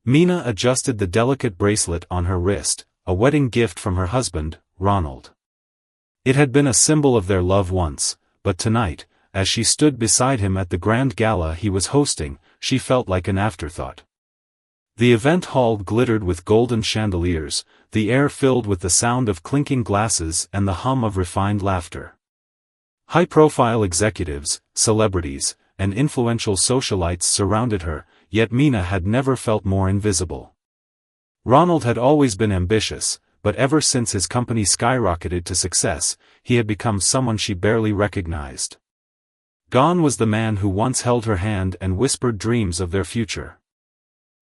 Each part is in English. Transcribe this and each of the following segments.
Mina adjusted the delicate bracelet on her wrist, a wedding gift from her husband, Ronald. It had been a symbol of their love once, but tonight, as she stood beside him at the grand gala he was hosting, she felt like an afterthought. The event hall glittered with golden chandeliers, the air filled with the sound of clinking glasses and the hum of refined laughter. High-profile executives, celebrities, and influential socialites surrounded her, yet Mina had never felt more invisible. Ronald had always been ambitious, but ever since his company skyrocketed to success, he had become someone she barely recognized. Gone was the man who once held her hand and whispered dreams of their future.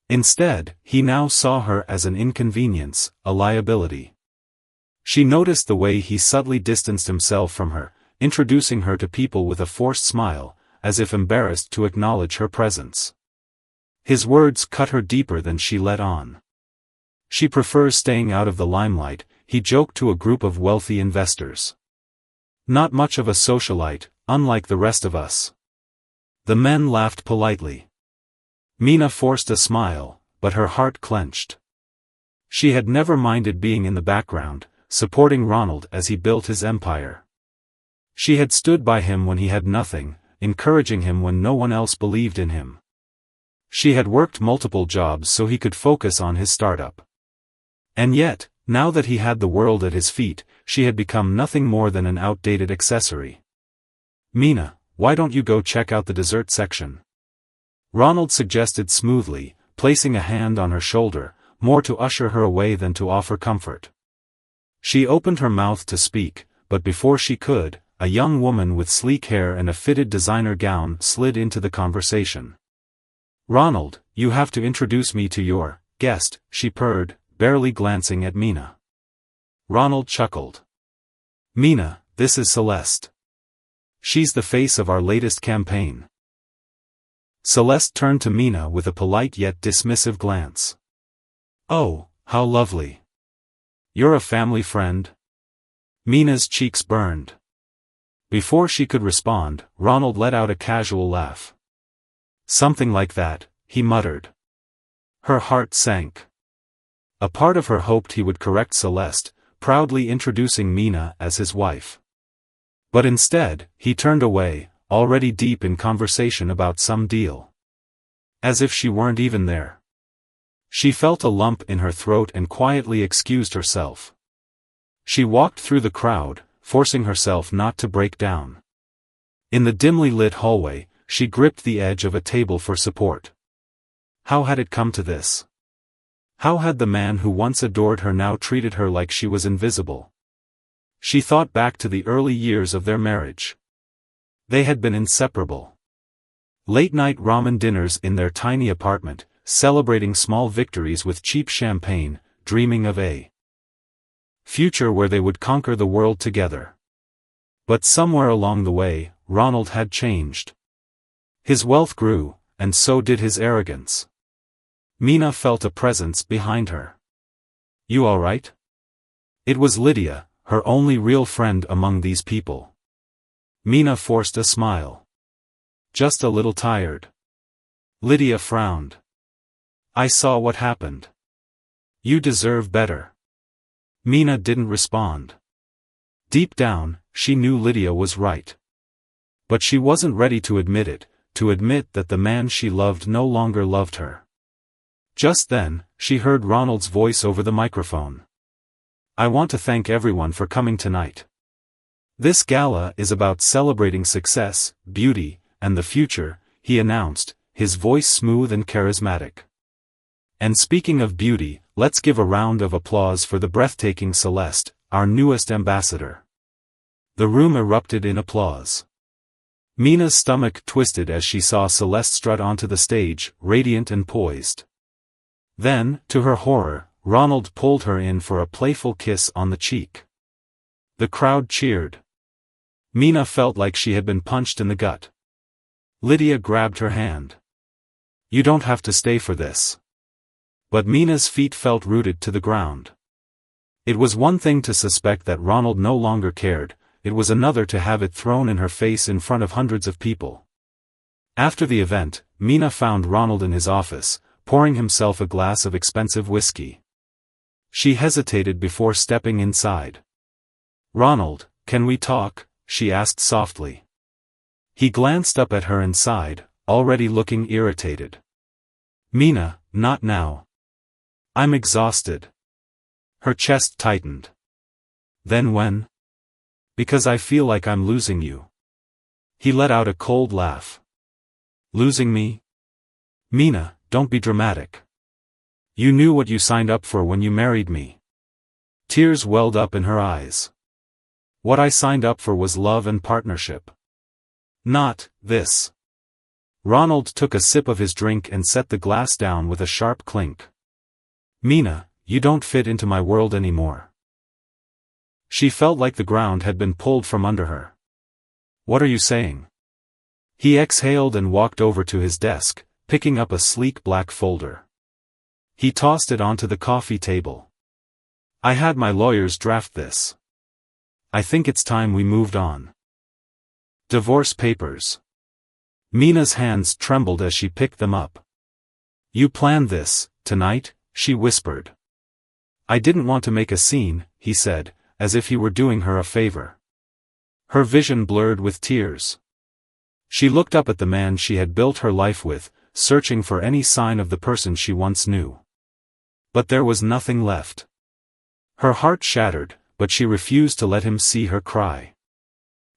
Instead, he now saw her as an inconvenience, a liability. She noticed the way he subtly distanced himself from her, introducing her to people with a forced smile, as if embarrassed to acknowledge her presence. His words cut her deeper than she let on. She prefers staying out of the limelight, he joked to a group of wealthy investors. Not much of a socialite, unlike the rest of us. The men laughed politely. Mina forced a smile, but her heart clenched. She had never minded being in the background, supporting Ronald as he built his empire. She had stood by him when he had nothing, encouraging him when no one else believed in him. She had worked multiple jobs so he could focus on his startup. And yet, now that he had the world at his feet, she had become nothing more than an outdated accessory. "Mina, why don't you go check out the dessert section?" Ronald suggested smoothly, placing a hand on her shoulder, more to usher her away than to offer comfort. She opened her mouth to speak, but before she could, a young woman with sleek hair and a fitted designer gown slid into the conversation. "Ronald, you have to introduce me to your guest," she purred, barely glancing at Mina. Ronald chuckled. "Mina, this is Celeste. She's the face of our latest campaign." Celeste turned to Mina with a polite yet dismissive glance. "Oh, how lovely. You're a family friend?" Mina's cheeks burned. Before she could respond, Ronald let out a casual laugh. "Something like that," he muttered. Her heart sank. A part of her hoped he would correct Celeste, proudly introducing Mina as his wife. But instead, he turned away, already deep in conversation about some deal. As if she weren't even there. She felt a lump in her throat and quietly excused herself. She walked through the crowd, forcing herself not to break down. In the dimly lit hallway, she gripped the edge of a table for support. How had it come to this? How had the man who once adored her now treated her like she was invisible? She thought back to the early years of their marriage. They had been inseparable. Late-night ramen dinners in their tiny apartment, celebrating small victories with cheap champagne, dreaming of a future where they would conquer the world together. But somewhere along the way, Ronald had changed. His wealth grew, and so did his arrogance. Mina felt a presence behind her. "You all right?" It was Lydia, her only real friend among these people. Mina forced a smile. "Just a little tired." Lydia frowned. "I saw what happened. You deserve better." Mina didn't respond. Deep down, she knew Lydia was right. But she wasn't ready to admit it, to admit that the man she loved no longer loved her. Just then, she heard Ronald's voice over the microphone. "I want to thank everyone for coming tonight. This gala is about celebrating success, beauty, and the future," he announced, his voice smooth and charismatic. "And speaking of beauty, let's give a round of applause for the breathtaking Celeste, our newest ambassador." The room erupted in applause. Mina's stomach twisted as she saw Celeste strut onto the stage, radiant and poised. Then, to her horror, Ronald pulled her in for a playful kiss on the cheek. The crowd cheered. Mina felt like she had been punched in the gut. Lydia grabbed her hand. "You don't have to stay for this." But Mina's feet felt rooted to the ground. It was one thing to suspect that Ronald no longer cared, it was another to have it thrown in her face in front of hundreds of people. After the event, Mina found Ronald in his office, pouring himself a glass of expensive whiskey. She hesitated before stepping inside. "Ronald, can we talk?" she asked softly. He glanced up at her and sighed, already looking irritated. "Mina, not now. I'm exhausted." Her chest tightened. "Then when?" "Because I feel like I'm losing you." He let out a cold laugh. "Losing me? Mina, don't be dramatic. You knew what you signed up for when you married me." Tears welled up in her eyes. "What I signed up for was love and partnership. Not this." Ronald took a sip of his drink and set the glass down with a sharp clink. "Mina, you don't fit into my world anymore." She felt like the ground had been pulled from under her. "What are you saying?" He exhaled and walked over to his desk, picking up a sleek black folder. He tossed it onto the coffee table. "I had my lawyers draft this. I think it's time we moved on." Divorce papers. Mina's hands trembled as she picked them up. "You planned this, tonight?" she whispered. "I didn't want to make a scene," he said, as if he were doing her a favor. Her vision blurred with tears. She looked up at the man she had built her life with, searching for any sign of the person she once knew. But there was nothing left. Her heart shattered, but she refused to let him see her cry.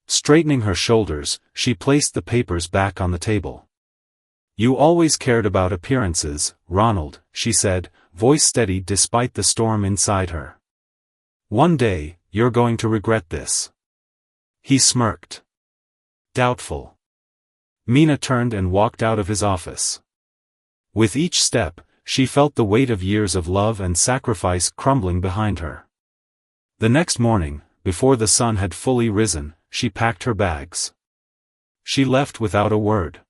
Straightening her shoulders, she placed the papers back on the table. "You always cared about appearances, Ronald," she said, voice steady despite the storm inside her. "One day, you're going to regret this." He smirked. Doubtful. Mina turned and walked out of his office. With each step, she felt the weight of years of love and sacrifice crumbling behind her. The next morning, before the sun had fully risen, she packed her bags. She left without a word.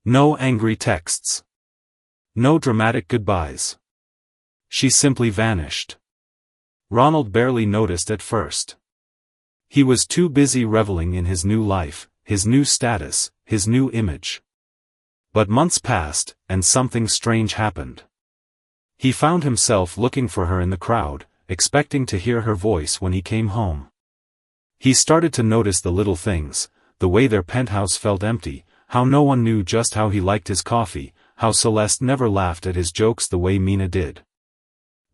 No angry texts. No dramatic goodbyes. She simply vanished. Ronald barely noticed at first. He was too busy reveling in his new life, his new status, his new image. But months passed, and something strange happened. He found himself looking for her in the crowd, expecting to hear her voice when he came home. He started to notice the little things, the way their penthouse felt empty, how no one knew just how he liked his coffee, how Celeste never laughed at his jokes the way Mina did.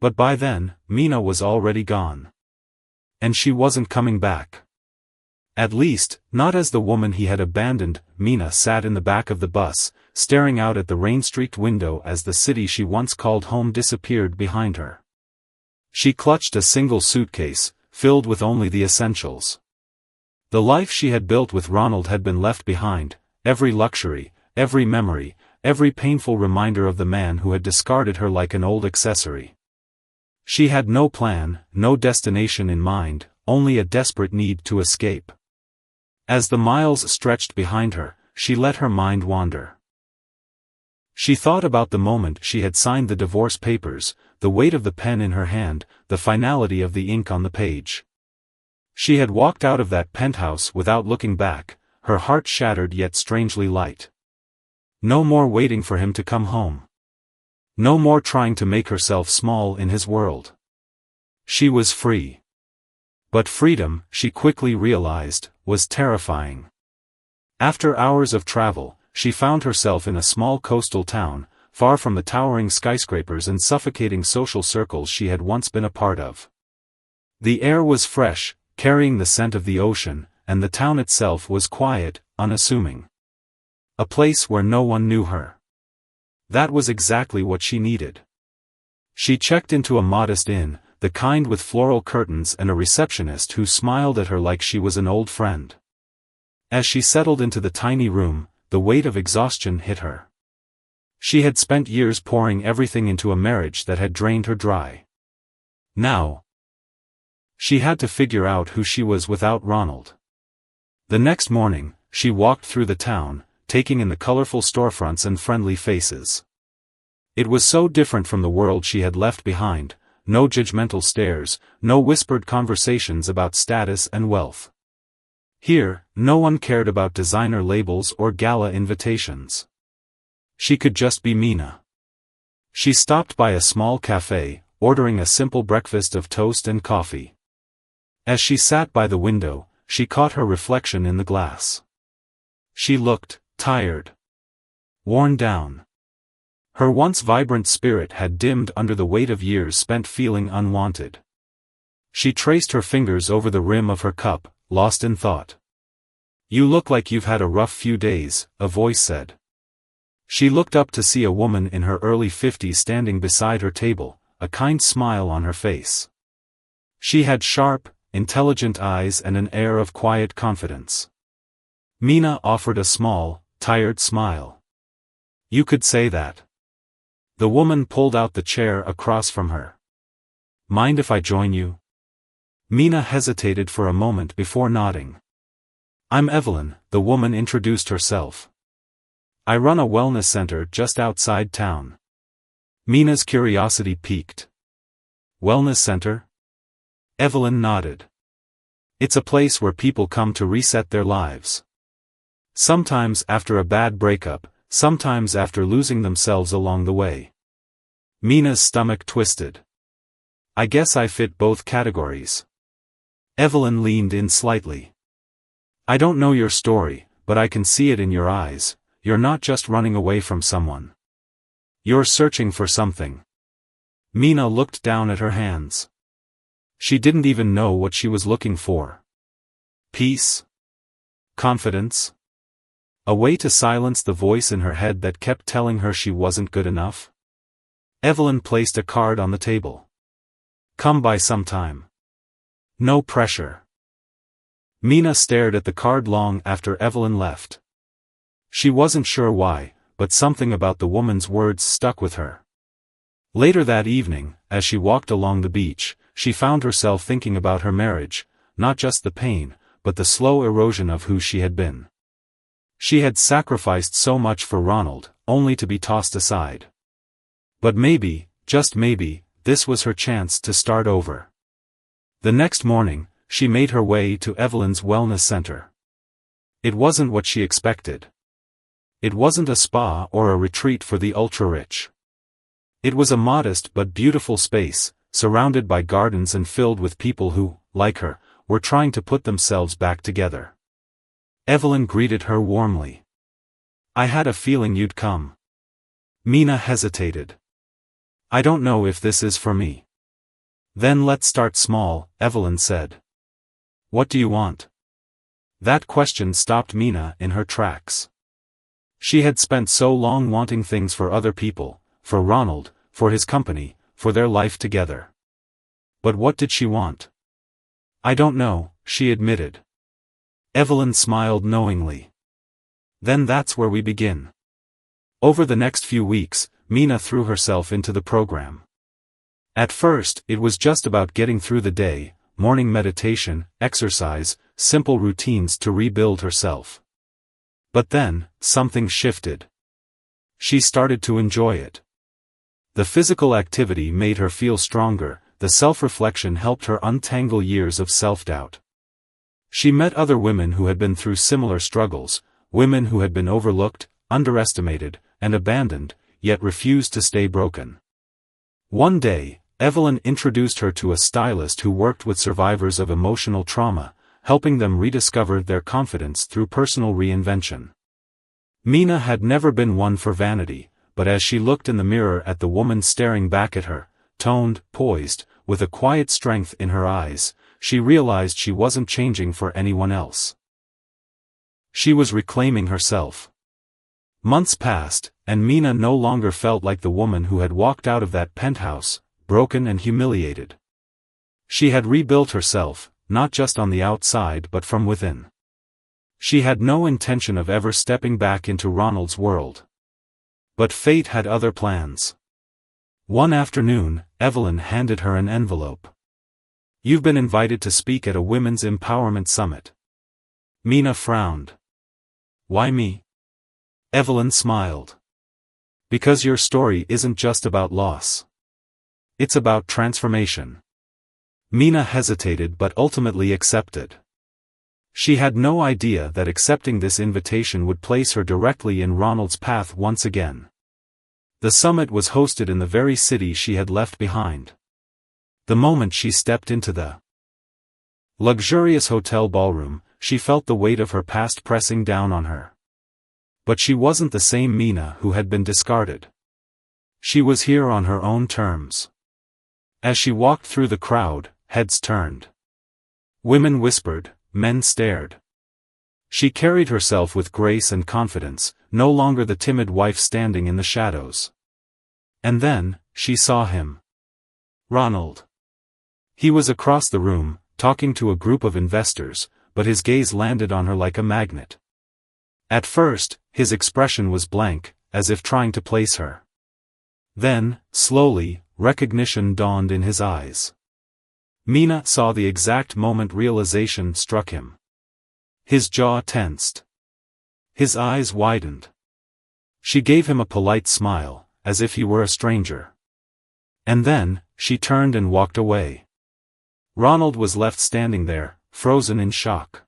But by then, Mina was already gone. And she wasn't coming back. At least, not as the woman he had abandoned. Mina sat in the back of the bus, staring out at the rain-streaked window as the city she once called home disappeared behind her. She clutched a single suitcase, filled with only the essentials. The life she had built with Ronald had been left behind, every luxury, every memory, every painful reminder of the man who had discarded her like an old accessory. She had no plan, no destination in mind, only a desperate need to escape. As the miles stretched behind her, she let her mind wander. She thought about the moment she had signed the divorce papers, the weight of the pen in her hand, the finality of the ink on the page. She had walked out of that penthouse without looking back, her heart shattered yet strangely light. No more waiting for him to come home. No more trying to make herself small in his world. She was free. But freedom, she quickly realized, was terrifying. After hours of travel, she found herself in a small coastal town, far from the towering skyscrapers and suffocating social circles she had once been a part of. The air was fresh, carrying the scent of the ocean, and the town itself was quiet, unassuming. A place where no one knew her. That was exactly what she needed. She checked into a modest inn, the kind with floral curtains and a receptionist who smiled at her like she was an old friend. As she settled into the tiny room, the weight of exhaustion hit her. She had spent years pouring everything into a marriage that had drained her dry. Now, she had to figure out who she was without Ronald. The next morning, she walked through the town, taking in the colorful storefronts and friendly faces. It was so different from the world she had left behind. No judgmental stares, no whispered conversations about status and wealth. Here, no one cared about designer labels or gala invitations. She could just be Mina. She stopped by a small cafe, ordering a simple breakfast of toast and coffee. As she sat by the window, she caught her reflection in the glass. She looked tired, worn down. Her once vibrant spirit had dimmed under the weight of years spent feeling unwanted. She traced her fingers over the rim of her cup, lost in thought. "You look like you've had a rough few days," a voice said. She looked up to see a woman in her early 50s standing beside her table, a kind smile on her face. She had sharp, intelligent eyes and an air of quiet confidence. Mina offered a small, tired smile. "You could say that." The woman pulled out the chair across from her. "Mind if I join you?" Mina hesitated for a moment before nodding. "I'm Evelyn," the woman introduced herself. "I run a wellness center just outside town." Mina's curiosity piqued. "Wellness center?" Evelyn nodded. "It's a place where people come to reset their lives. Sometimes after a bad breakup, sometimes after losing themselves along the way." Mina's stomach twisted. "I guess I fit both categories." Evelyn leaned in slightly. "I don't know your story, but I can see it in your eyes. You're not just running away from someone. You're searching for something." Mina looked down at her hands. She didn't even know what she was looking for. Peace? Confidence? A way to silence the voice in her head that kept telling her she wasn't good enough? Evelyn placed a card on the table. "Come by sometime. No pressure." Mina stared at the card long after Evelyn left. She wasn't sure why, but something about the woman's words stuck with her. Later that evening, as she walked along the beach, she found herself thinking about her marriage, not just the pain, but the slow erosion of who she had been. She had sacrificed so much for Ronald, only to be tossed aside. But maybe, just maybe, this was her chance to start over. The next morning, she made her way to Evelyn's wellness center. It wasn't what she expected. It wasn't a spa or a retreat for the ultra-rich. It was a modest but beautiful space, surrounded by gardens and filled with people who, like her, were trying to put themselves back together. Evelyn greeted her warmly. "I had a feeling you'd come." Mina hesitated. "I don't know if this is for me." "Then let's start small," Evelyn said. "What do you want?" That question stopped Mina in her tracks. She had spent so long wanting things for other people, for Ronald, for his company, for their life together. But what did she want? "I don't know," she admitted. Evelyn smiled knowingly. "Then that's where we begin." Over the next few weeks, Mina threw herself into the program. At first, it was just about getting through the day, morning meditation, exercise, simple routines to rebuild herself. But then, something shifted. She started to enjoy it. The physical activity made her feel stronger, the self-reflection helped her untangle years of self-doubt. She met other women who had been through similar struggles, women who had been overlooked, underestimated, and abandoned, yet refused to stay broken. One day, Evelyn introduced her to a stylist who worked with survivors of emotional trauma, helping them rediscover their confidence through personal reinvention. Mina had never been one for vanity, but as she looked in the mirror at the woman staring back at her, toned, poised, with a quiet strength in her eyes, she realized she wasn't changing for anyone else. She was reclaiming herself. Months passed, and Mina no longer felt like the woman who had walked out of that penthouse, broken and humiliated. She had rebuilt herself, not just on the outside but from within. She had no intention of ever stepping back into Ronald's world. But fate had other plans. One afternoon, Evelyn handed her an envelope. "You've been invited to speak at a women's empowerment summit." Mina frowned. "Why me?" Evelyn smiled. "Because your story isn't just about loss. It's about transformation." Mina hesitated but ultimately accepted. She had no idea that accepting this invitation would place her directly in Ronald's path once again. The summit was hosted in the very city she had left behind. The moment she stepped into the luxurious hotel ballroom, she felt the weight of her past pressing down on her. But she wasn't the same Mina who had been discarded. She was here on her own terms. As she walked through the crowd, heads turned. Women whispered, men stared. She carried herself with grace and confidence, no longer the timid wife standing in the shadows. And then, she saw him. Ronald. He was across the room, talking to a group of investors, but his gaze landed on her like a magnet. At first, his expression was blank, as if trying to place her. Then, slowly, recognition dawned in his eyes. Mina saw the exact moment realization struck him. His jaw tensed. His eyes widened. She gave him a polite smile, as if he were a stranger. And then, she turned and walked away. Ronald was left standing there, frozen in shock.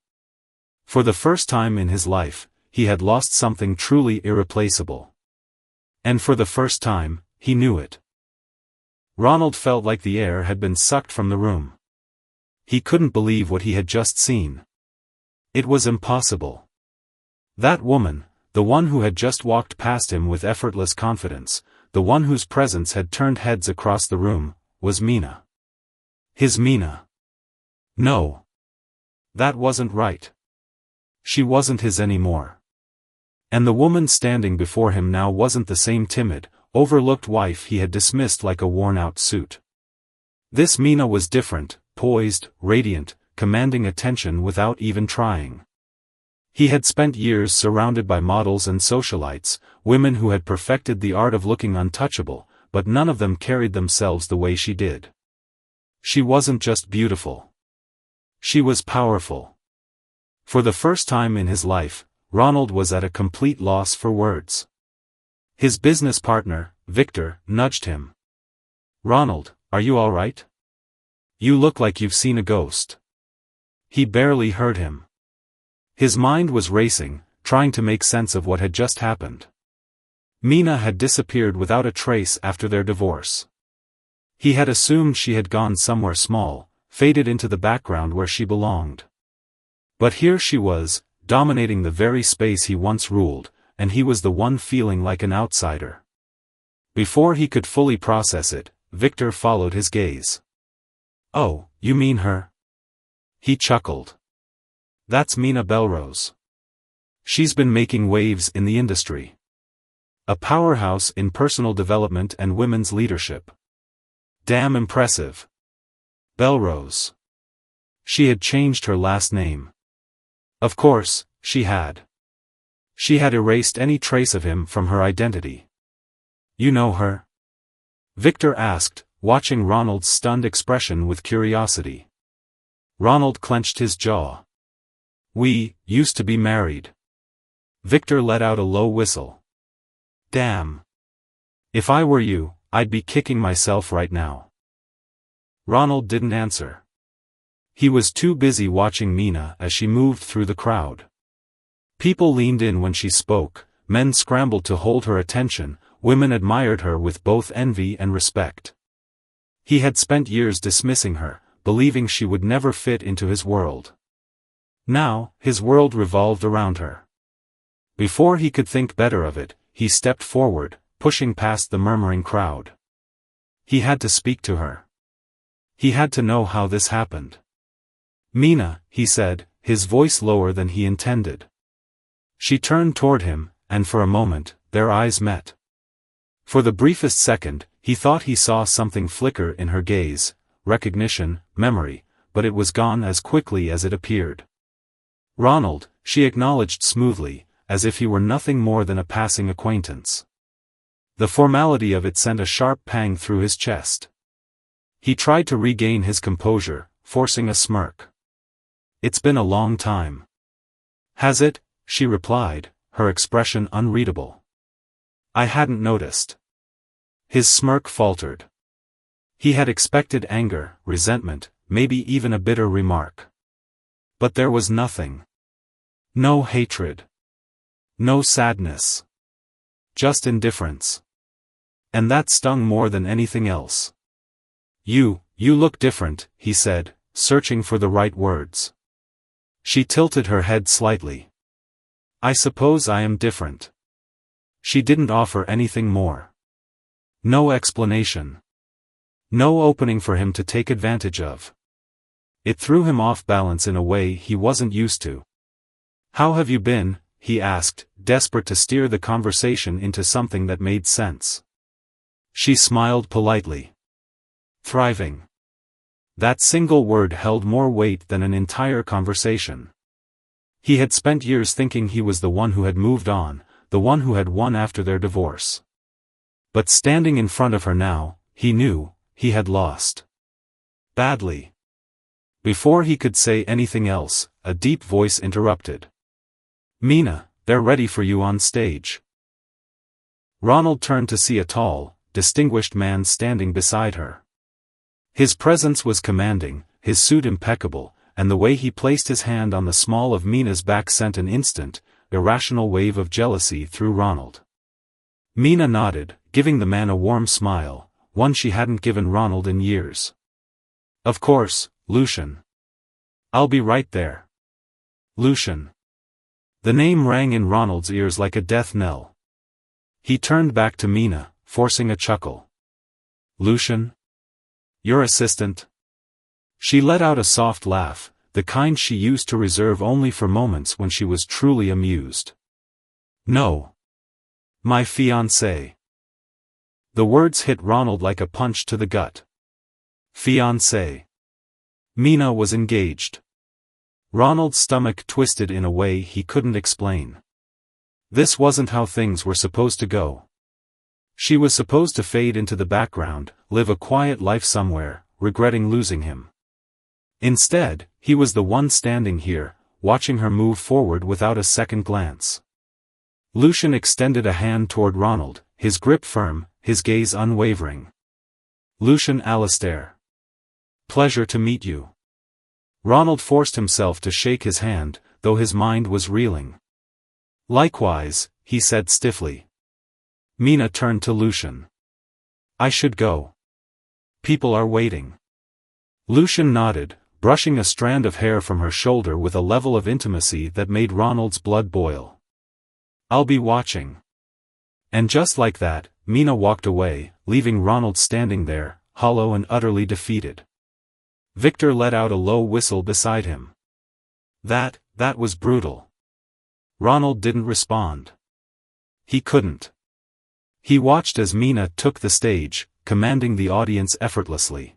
For the first time in his life, he had lost something truly irreplaceable. And for the first time, he knew it. Ronald felt like the air had been sucked from the room. He couldn't believe what he had just seen. It was impossible. That woman, the one who had just walked past him with effortless confidence, the one whose presence had turned heads across the room, was Mina. His Mina. No. That wasn't right. She wasn't his anymore. And the woman standing before him now wasn't the same timid, overlooked wife he had dismissed like a worn-out suit. This Mina was different, poised, radiant, commanding attention without even trying. He had spent years surrounded by models and socialites, women who had perfected the art of looking untouchable, but none of them carried themselves the way she did. She wasn't just beautiful. She was powerful. For the first time in his life, Ronald was at a complete loss for words. His business partner, Victor, nudged him. "Ronald, are you all right? You look like you've seen a ghost." He barely heard him. His mind was racing, trying to make sense of what had just happened. Mina had disappeared without a trace after their divorce. He had assumed she had gone somewhere small, faded into the background where she belonged. But here she was, dominating the very space he once ruled, and he was the one feeling like an outsider. Before he could fully process it, Victor followed his gaze. "Oh, you mean her?" He chuckled. "That's Mina Belrose. She's been making waves in the industry. A powerhouse in personal development and women's leadership. Damn impressive. Belrose." She had changed her last name. Of course, she had. She had erased any trace of him from her identity. "You know her?" Victor asked, watching Ronald's stunned expression with curiosity. Ronald clenched his jaw. "We used to be married." Victor let out a low whistle. "Damn. If I were you, I'd be kicking myself right now." Ronald didn't answer. He was too busy watching Mina as she moved through the crowd. People leaned in when she spoke, men scrambled to hold her attention, women admired her with both envy and respect. He had spent years dismissing her, believing she would never fit into his world. Now, his world revolved around her. Before he could think better of it, he stepped forward, pushing past the murmuring crowd. He had to speak to her. He had to know how this happened. "Mina," he said, his voice lower than he intended. She turned toward him, and for a moment, their eyes met. For the briefest second, he thought he saw something flicker in her gaze, recognition, memory, but it was gone as quickly as it appeared. "Ronald," she acknowledged smoothly, as if he were nothing more than a passing acquaintance. The formality of it sent a sharp pang through his chest. He tried to regain his composure, forcing a smirk. "It's been a long time." "Has it?" she replied, her expression unreadable. "I hadn't noticed." His smirk faltered. He had expected anger, resentment, maybe even a bitter remark. But there was nothing. No hatred. No sadness. Just indifference. And that stung more than anything else. You look different," he said, searching for the right words. She tilted her head slightly. "I suppose I am different." She didn't offer anything more. No explanation. No opening for him to take advantage of. It threw him off balance in a way he wasn't used to. "How have you been?" he asked, desperate to steer the conversation into something that made sense. She smiled politely. "Thriving." That single word held more weight than an entire conversation. He had spent years thinking he was the one who had moved on, the one who had won after their divorce. But standing in front of her now, he knew, he had lost. Badly. Before he could say anything else, a deep voice interrupted. "Mina, they're ready for you on stage." Ronald turned to see a tall, distinguished man standing beside her. His presence was commanding, his suit impeccable, and the way he placed his hand on the small of Mina's back sent an instant, irrational wave of jealousy through Ronald. Mina nodded, giving the man a warm smile, one she hadn't given Ronald in years. "Of course, Lucian. I'll be right there." Lucian. The name rang in Ronald's ears like a death knell. He turned back to Mina, forcing a chuckle. "Lucian? Your assistant?" She let out a soft laugh, the kind she used to reserve only for moments when she was truly amused. "No. My fiancé." The words hit Ronald like a punch to the gut. Fiancé. Mina was engaged. Ronald's stomach twisted in a way he couldn't explain. This wasn't how things were supposed to go. She was supposed to fade into the background, live a quiet life somewhere, regretting losing him. Instead, he was the one standing here, watching her move forward without a second glance. Lucian extended a hand toward Ronald, his grip firm, his gaze unwavering. "Lucian Alastair. Pleasure to meet you." Ronald forced himself to shake his hand, though his mind was reeling. "Likewise," he said stiffly. Mina turned to Lucian. "I should go. People are waiting." Lucian nodded, brushing a strand of hair from her shoulder with a level of intimacy that made Ronald's blood boil. "I'll be watching." And just like that, Mina walked away, leaving Ronald standing there, hollow and utterly defeated. Victor let out a low whistle beside him. That was brutal. Ronald didn't respond. He couldn't. He watched as Mina took the stage, commanding the audience effortlessly.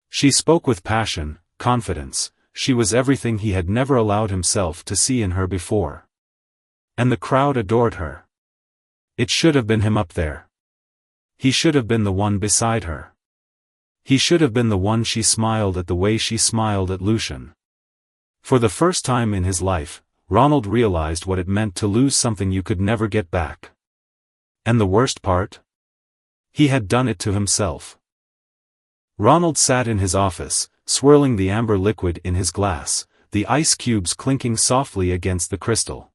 She spoke with passion, confidence, she was everything he had never allowed himself to see in her before. And the crowd adored her. It should have been him up there. He should have been the one beside her. He should have been the one she smiled at the way she smiled at Lucian. For the first time in his life, Ronald realized what it meant to lose something you could never get back. And the worst part? He had done it to himself. Ronald sat in his office, swirling the amber liquid in his glass, the ice cubes clinking softly against the crystal.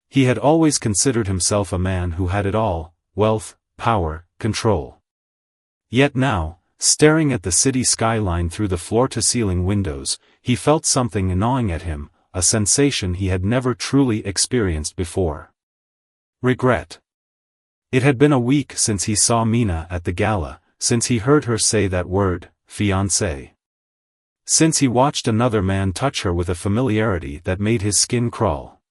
He had always considered himself a man who had it all, wealth, power, control. Yet now, staring at the city skyline through the floor-to-ceiling windows, he felt something gnawing at him, a sensation he had never truly experienced before. Regret. It had been a week since he saw Mina at the gala, since he heard her say that word, fiancé. Since he watched another man touch her with a familiarity that made his skin crawl.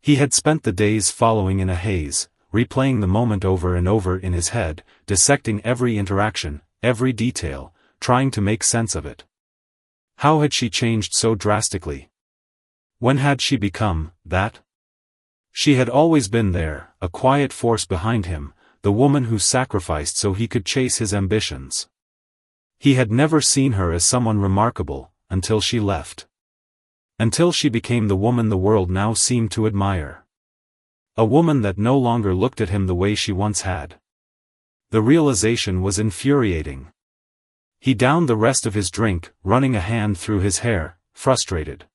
He had spent the days following in a haze, replaying the moment over and over in his head, dissecting every interaction, every detail, trying to make sense of it. How had she changed so drastically? When had she become that? She had always been there, a quiet force behind him, the woman who sacrificed so he could chase his ambitions. He had never seen her as someone remarkable, until she left. Until she became the woman the world now seemed to admire. A woman that no longer looked at him the way she once had. The realization was infuriating. He downed the rest of his drink, running a hand through his hair, frustrated.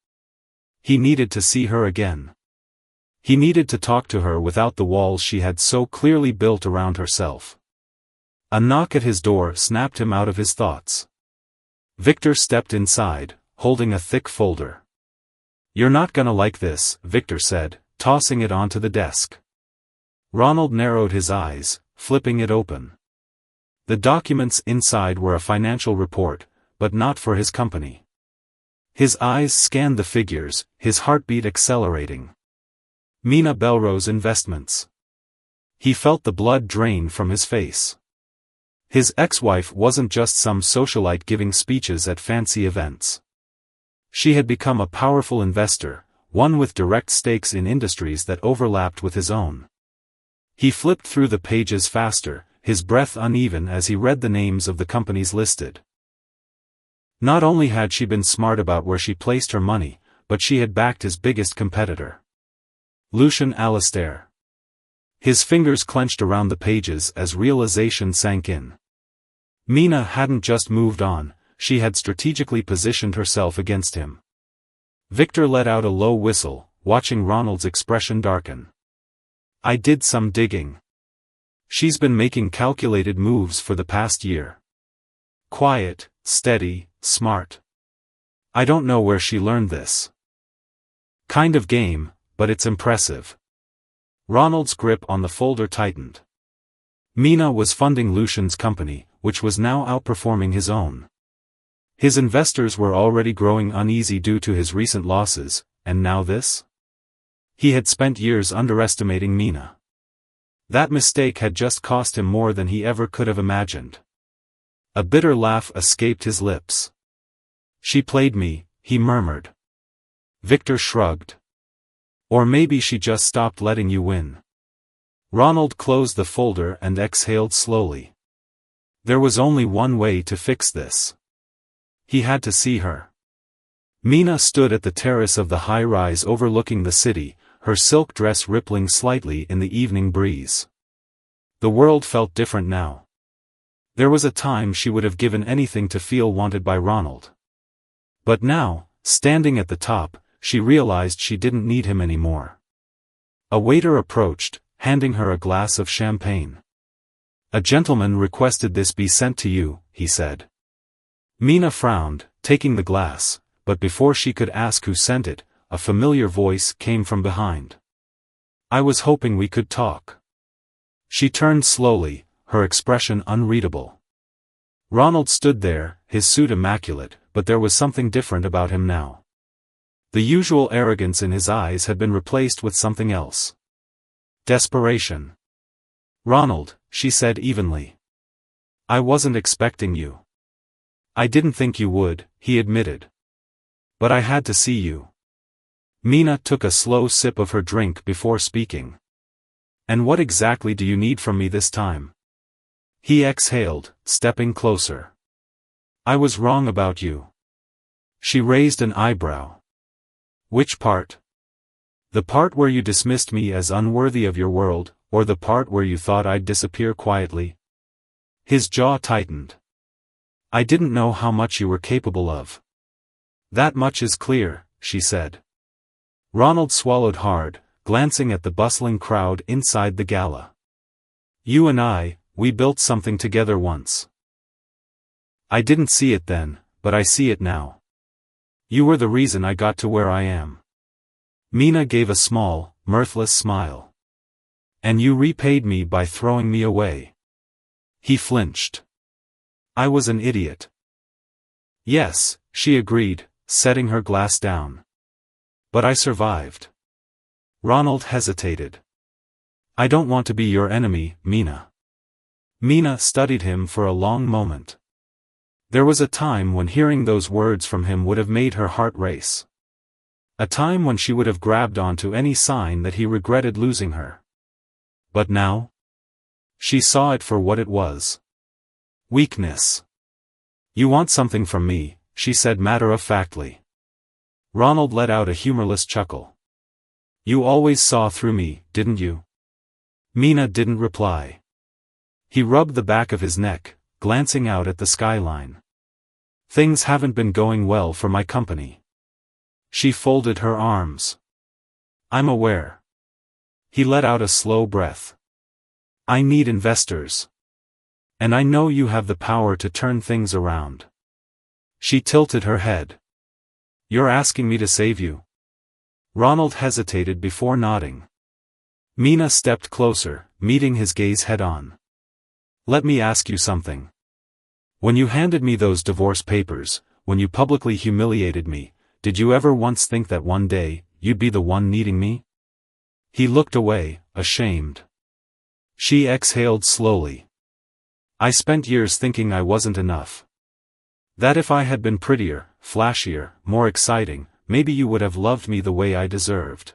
He needed to see her again. He needed to talk to her without the walls she had so clearly built around herself. A knock at his door snapped him out of his thoughts. Victor stepped inside, holding a thick folder. "You're not gonna like this," Victor said, tossing it onto the desk. Ronald narrowed his eyes, flipping it open. The documents inside were a financial report, but not for his company. His eyes scanned the figures, his heartbeat accelerating. Mina Belrose Investments. He felt the blood drain from his face. His ex-wife wasn't just some socialite giving speeches at fancy events. She had become a powerful investor, one with direct stakes in industries that overlapped with his own. He flipped through the pages faster, his breath uneven as he read the names of the companies listed. Not only had she been smart about where she placed her money, but she had backed his biggest competitor. Lucian Alastair. His fingers clenched around the pages as realization sank in. Mina hadn't just moved on, she had strategically positioned herself against him. Victor let out a low whistle, watching Ronald's expression darken. "I did some digging. She's been making calculated moves for the past year. Quiet, steady, smart. I don't know where she learned this kind of game, but it's impressive." Ronald's grip on the folder tightened. Mina was funding Lucian's company, which was now outperforming his own. His investors were already growing uneasy due to his recent losses, and now this? He had spent years underestimating Mina. That mistake had just cost him more than he ever could have imagined. A bitter laugh escaped his lips. "She played me," he murmured. Victor shrugged. "Or maybe she just stopped letting you win." Ronald closed the folder and exhaled slowly. There was only one way to fix this. He had to see her. Mina stood at the terrace of the high-rise overlooking the city, her silk dress rippling slightly in the evening breeze. The world felt different now. There was a time she would have given anything to feel wanted by Ronald. But now, standing at the top, she realized she didn't need him anymore. A waiter approached, handing her a glass of champagne. "A gentleman requested this be sent to you," he said. Mina frowned, taking the glass, but before she could ask who sent it, a familiar voice came from behind. "I was hoping we could talk." She turned slowly, her expression unreadable. Ronald stood there, his suit immaculate, but there was something different about him now. The usual arrogance in his eyes had been replaced with something else. Desperation. "Ronald," she said evenly. "I wasn't expecting you." "I didn't think you would," he admitted. "But I had to see you." Mina took a slow sip of her drink before speaking. "And what exactly do you need from me this time?" He exhaled, stepping closer. "I was wrong about you." She raised an eyebrow. "Which part? The part where you dismissed me as unworthy of your world, or the part where you thought I'd disappear quietly?" His jaw tightened. "I didn't know how much you were capable of." "That much is clear," she said. Ronald swallowed hard, glancing at the bustling crowd inside the gala. "You and we built something together once. I didn't see it then, but I see it now. You were the reason I got to where I am." Mina gave a small, mirthless smile. "And you repaid me by throwing me away." He flinched. "I was an idiot." "Yes," she agreed, setting her glass down. "But I survived." Ronald hesitated. "I don't want to be your enemy, Mina." Mina studied him for a long moment. There was a time when hearing those words from him would have made her heart race. A time when she would have grabbed onto any sign that he regretted losing her. But now? She saw it for what it was. Weakness. "You want something from me," she said matter-of-factly. Ronald let out a humorless chuckle. "You always saw through me, didn't you?" Mina didn't reply. He rubbed the back of his neck, glancing out at the skyline. "Things haven't been going well for my company." She folded her arms. "I'm aware." He let out a slow breath. "I need investors. And I know you have the power to turn things around. She tilted her head. You're asking me to save you? Ronald hesitated before nodding. Mina stepped closer, meeting his gaze head-on. Let me ask you something. When you handed me those divorce papers, when you publicly humiliated me, did you ever once think that one day, you'd be the one needing me? He looked away, ashamed. She exhaled slowly. I spent years thinking I wasn't enough. That if I had been prettier, flashier, more exciting, maybe you would have loved me the way I deserved.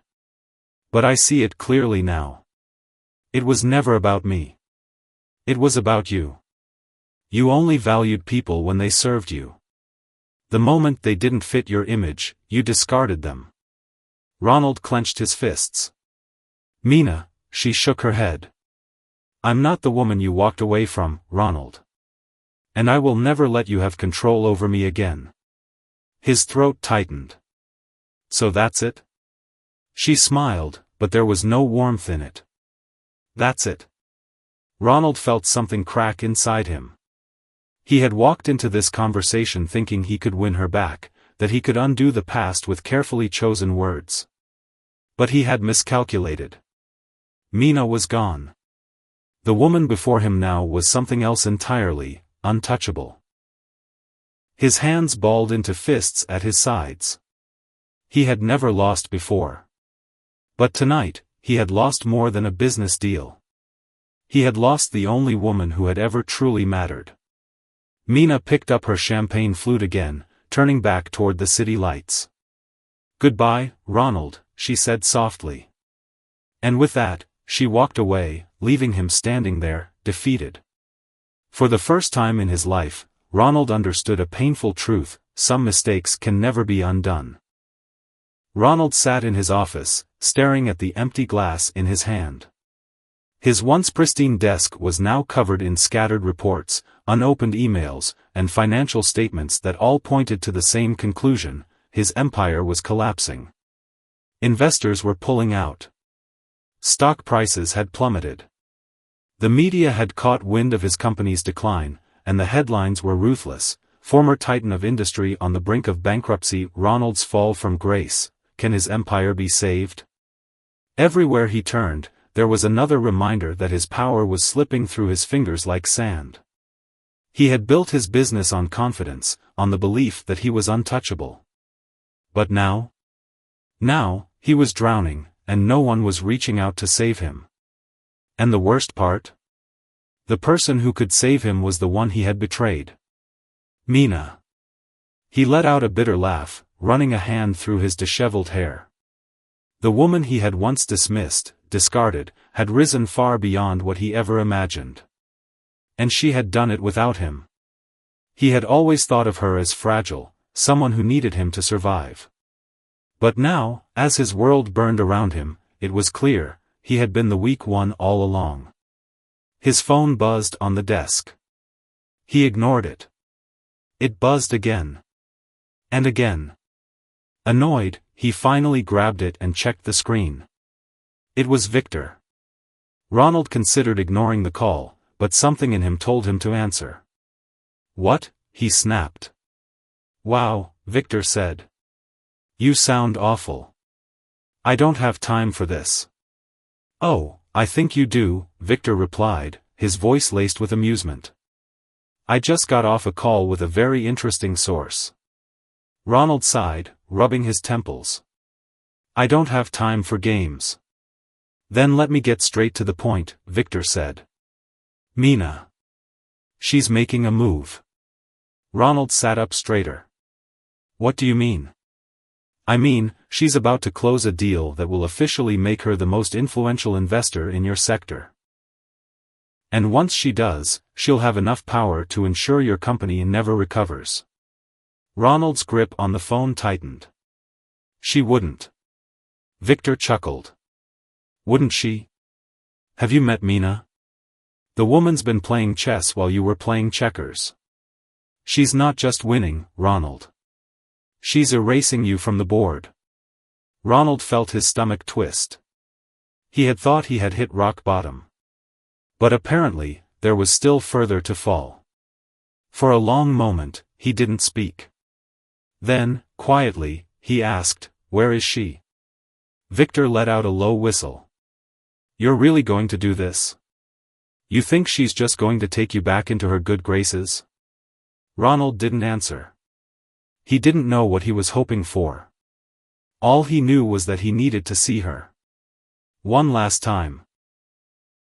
But I see it clearly now. It was never about me. It was about you. You only valued people when they served you. The moment they didn't fit your image, you discarded them. Ronald clenched his fists. Mina, she shook her head. I'm not the woman you walked away from, Ronald. And I will never let you have control over me again. His throat tightened. So that's it? She smiled, but there was no warmth in it. That's it. Ronald felt something crack inside him. He had walked into this conversation thinking he could win her back, that he could undo the past with carefully chosen words. But he had miscalculated. Mina was gone. The woman before him now was something else entirely, untouchable. His hands balled into fists at his sides. He had never lost before. But tonight, he had lost more than a business deal. He had lost the only woman who had ever truly mattered. Mina picked up her champagne flute again, turning back toward the city lights. Goodbye, Ronald, she said softly. And with that, she walked away, leaving him standing there, defeated. For the first time in his life, Ronald understood a painful truth: some mistakes can never be undone. Ronald sat in his office, staring at the empty glass in his hand. His once pristine desk was now covered in scattered reports, unopened emails, and financial statements that all pointed to the same conclusion: his empire was collapsing. Investors were pulling out. Stock prices had plummeted. The media had caught wind of his company's decline, and the headlines were ruthless: former titan of industry on the brink of bankruptcy, Ronald's fall from grace. Can his empire be saved? Everywhere he turned, there was another reminder that his power was slipping through his fingers like sand. He had built his business on confidence, on the belief that he was untouchable. But now? Now, he was drowning, and no one was reaching out to save him. And the worst part? The person who could save him was the one he had betrayed. Mina. He let out a bitter laugh, running a hand through his disheveled hair. The woman he had once dismissed, discarded, had risen far beyond what he ever imagined. And she had done it without him. He had always thought of her as fragile, someone who needed him to survive. But now, as his world burned around him, it was clear: he had been the weak one all along. His phone buzzed on the desk. He ignored it. It buzzed again. And again. Annoyed, he finally grabbed it and checked the screen. It was Victor. Ronald considered ignoring the call, but something in him told him to answer. What? He snapped. Wow, Victor said. You sound awful. I don't have time for this. Oh, I think you do, Victor replied, his voice laced with amusement. I just got off a call with a very interesting source. Ronald sighed, rubbing his temples. I don't have time for games. Then let me get straight to the point, Victor said. Mina. She's making a move. Ronald sat up straighter. What do you mean? I mean, she's about to close a deal that will officially make her the most influential investor in your sector. And once she does, she'll have enough power to ensure your company never recovers. Ronald's grip on the phone tightened. She wouldn't. Victor chuckled. Wouldn't she? Have you met Mina? The woman's been playing chess while you were playing checkers. She's not just winning, Ronald. She's erasing you from the board. Ronald felt his stomach twist. He had thought he had hit rock bottom. But apparently, there was still further to fall. For a long moment, he didn't speak. Then, quietly, he asked, "Where is she?" Victor let out a low whistle. "You're really going to do this? You think she's just going to take you back into her good graces?" Ronald didn't answer. He didn't know what he was hoping for. All he knew was that he needed to see her. One last time.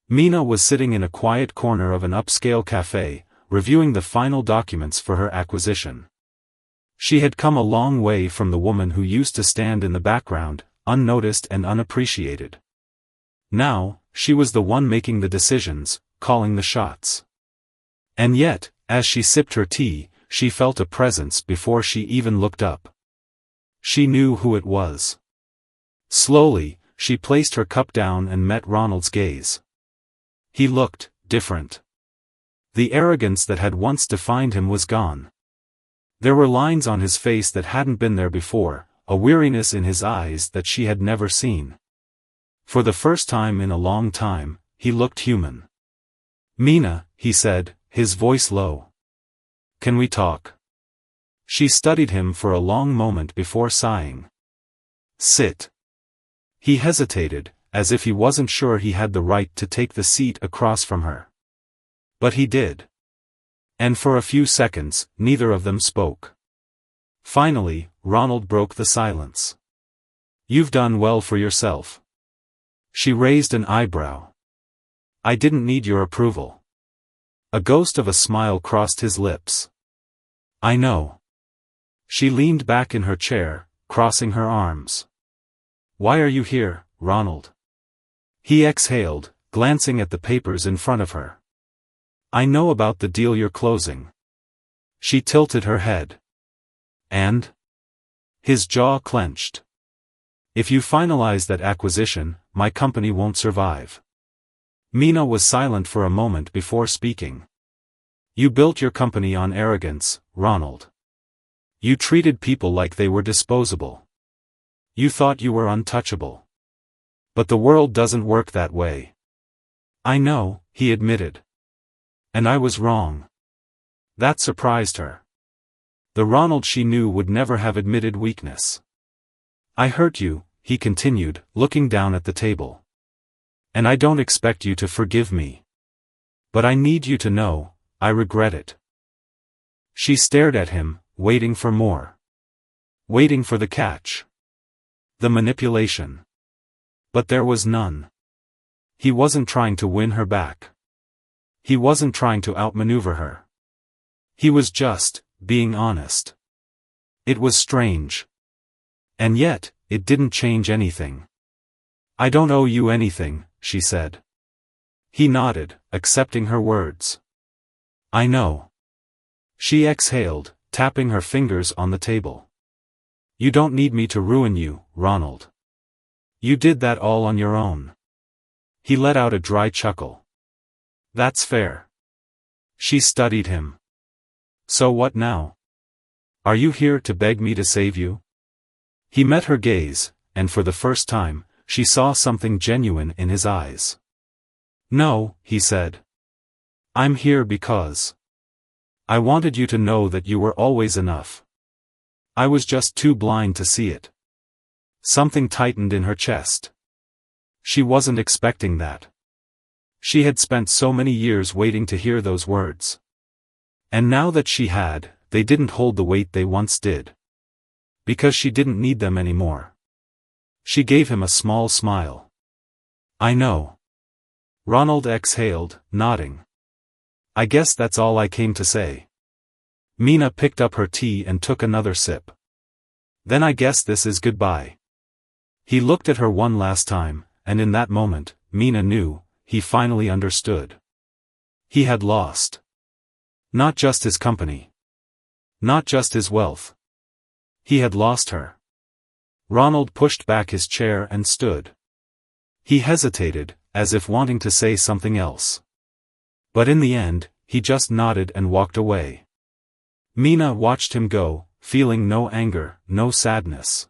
Mina was sitting in a quiet corner of an upscale cafe, reviewing the final documents for her acquisition. She had come a long way from the woman who used to stand in the background, unnoticed and unappreciated. Now, she was the one making the decisions, calling the shots. And yet, as she sipped her tea, she felt a presence before she even looked up. She knew who it was. Slowly, she placed her cup down and met Ronald's gaze. He looked different. The arrogance that had once defined him was gone. There were lines on his face that hadn't been there before, a weariness in his eyes that she had never seen. For the first time in a long time, he looked human. "Mina," he said, his voice low. "Can we talk?" She studied him for a long moment before sighing. "Sit." He hesitated, as if he wasn't sure he had the right to take the seat across from her. But he did. And for a few seconds, neither of them spoke. Finally, Ronald broke the silence. "You've done well for yourself." She raised an eyebrow. "I didn't need your approval." A ghost of a smile crossed his lips. "I know." She leaned back in her chair, crossing her arms. "Why are you here, Ronald?" He exhaled, glancing at the papers in front of her. "I know about the deal you're closing." She tilted her head. "And?" His jaw clenched. "If you finalize that acquisition, my company won't survive." Mina was silent for a moment before speaking. "You built your company on arrogance, Ronald. You treated people like they were disposable. You thought you were untouchable. But the world doesn't work that way." "I know," he admitted. "And I was wrong." That surprised her. The Ronald she knew would never have admitted weakness. "I hurt you," he continued, looking down at the table. "And I don't expect you to forgive me. But I need you to know, I regret it." She stared at him, waiting for more. Waiting for the catch. The manipulation. But there was none. He wasn't trying to win her back. He wasn't trying to outmaneuver her. He was just being honest. It was strange. And yet, it didn't change anything. "I don't owe you anything," she said. He nodded, accepting her words. "I know." She exhaled, tapping her fingers on the table. "You don't need me to ruin you, Ronald. You did that all on your own." He let out a dry chuckle. "That's fair." She studied him. "So what now? Are you here to beg me to save you?" He met her gaze, and for the first time, she saw something genuine in his eyes. "No," he said. "I'm here because I wanted you to know that you were always enough. I was just too blind to see it." Something tightened in her chest. She wasn't expecting that. She had spent so many years waiting to hear those words. And now that she had, they didn't hold the weight they once did. Because she didn't need them anymore. She gave him a small smile. "I know." Ronald exhaled, nodding. "I guess that's all I came to say." Mina picked up her tea and took another sip. "Then I guess this is goodbye." He looked at her one last time, and in that moment, Mina knew, he finally understood. He had lost. Not just his company. Not just his wealth. He had lost her. Ronald pushed back his chair and stood. He hesitated, as if wanting to say something else. But in the end, he just nodded and walked away. Mina watched him go, feeling no anger, no sadness.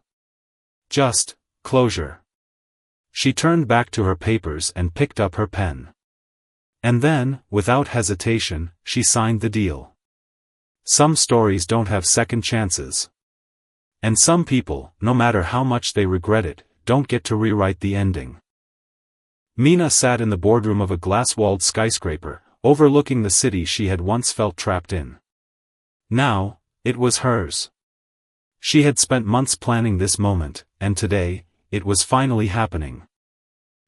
Just closure. She turned back to her papers and picked up her pen. And then, without hesitation, she signed the deal. Some stories don't have second chances. And some people, no matter how much they regret it, don't get to rewrite the ending. Mina sat in the boardroom of a glass-walled skyscraper, overlooking the city she had once felt trapped in. Now, it was hers. She had spent months planning this moment, and today, it was finally happening.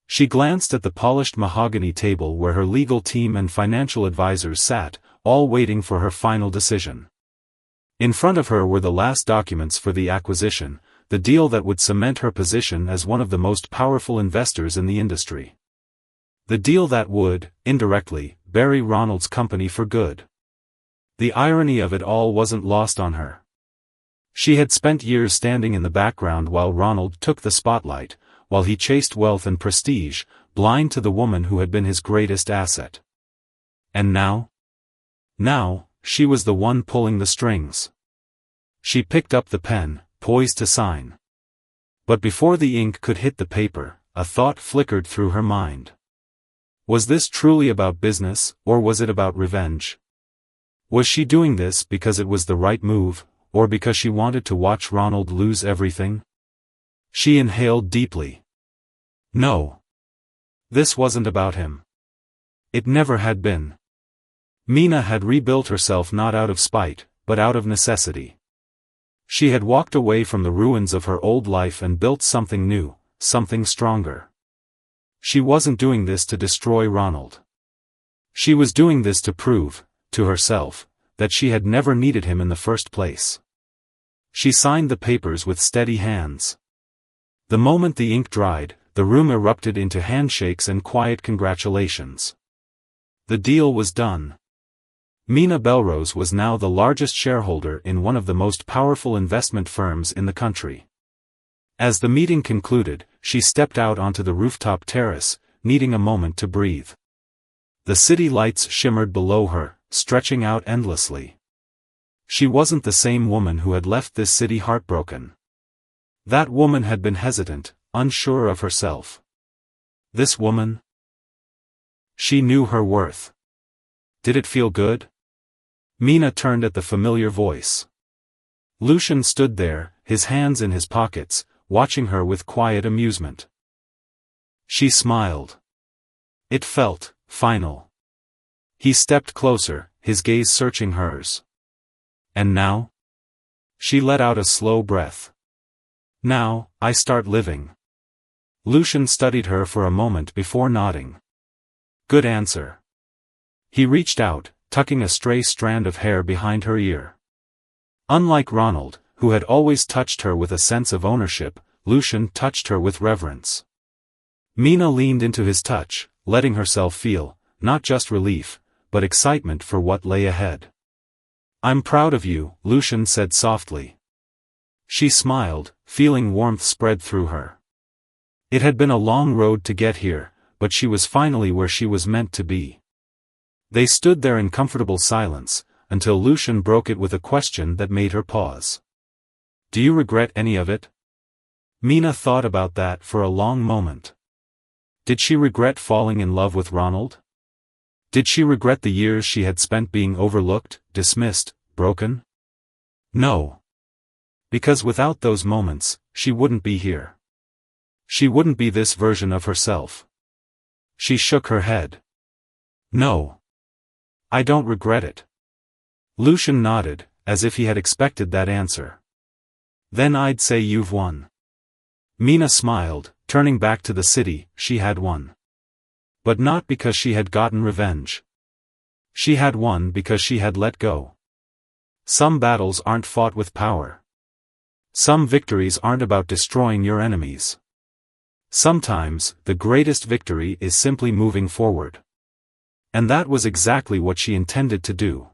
She glanced at the polished mahogany table where her legal team and financial advisors sat, all waiting for her final decision. In front of her were the last documents for the acquisition, the deal that would cement her position as one of the most powerful investors in the industry. The deal that would, indirectly, bury Ronald's company for good. The irony of it all wasn't lost on her. She had spent years standing in the background while Ronald took the spotlight, while he chased wealth and prestige, blind to the woman who had been his greatest asset. And now? Now, she was the one pulling the strings. She picked up the pen, poised to sign. But before the ink could hit the paper, a thought flickered through her mind. Was this truly about business, or was it about revenge? Was she doing this because it was the right move, or because she wanted to watch Ronald lose everything? She inhaled deeply. No. This wasn't about him. It never had been. Mina had rebuilt herself not out of spite, but out of necessity. She had walked away from the ruins of her old life and built something new, something stronger. She wasn't doing this to destroy Ronald. She was doing this to prove, to herself, that she had never needed him in the first place. She signed the papers with steady hands. The moment the ink dried, the room erupted into handshakes and quiet congratulations. The deal was done. Mina Belrose was now the largest shareholder in one of the most powerful investment firms in the country. As the meeting concluded, she stepped out onto the rooftop terrace, needing a moment to breathe. The city lights shimmered below her, stretching out endlessly. She wasn't the same woman who had left this city heartbroken. That woman had been hesitant, unsure of herself. This woman? She knew her worth. Did it feel good? Mina turned at the familiar voice. Lucian stood there, his hands in his pockets, watching her with quiet amusement. She smiled. It felt final. He stepped closer, his gaze searching hers. And now? She let out a slow breath. Now, I start living. Lucian studied her for a moment before nodding. Good answer. He reached out, tucking a stray strand of hair behind her ear. Unlike Ronald, who had always touched her with a sense of ownership, Lucian touched her with reverence. Mina leaned into his touch, letting herself feel, not just relief, but excitement for what lay ahead. I'm proud of you, Lucian said softly. She smiled, feeling warmth spread through her. It had been a long road to get here, but she was finally where she was meant to be. They stood there in comfortable silence, until Lucian broke it with a question that made her pause. Do you regret any of it? Mina thought about that for a long moment. Did she regret falling in love with Ronald? Did she regret the years she had spent being overlooked, dismissed, broken? No. Because without those moments, she wouldn't be here. She wouldn't be this version of herself. She shook her head. No. I don't regret it. Lucian nodded, as if he had expected that answer. Then I'd say you've won. Mina smiled, turning back to the city. She had won. But not because she had gotten revenge. She had won because she had let go. Some battles aren't fought with power. Some victories aren't about destroying your enemies. Sometimes, the greatest victory is simply moving forward. And that was exactly what she intended to do.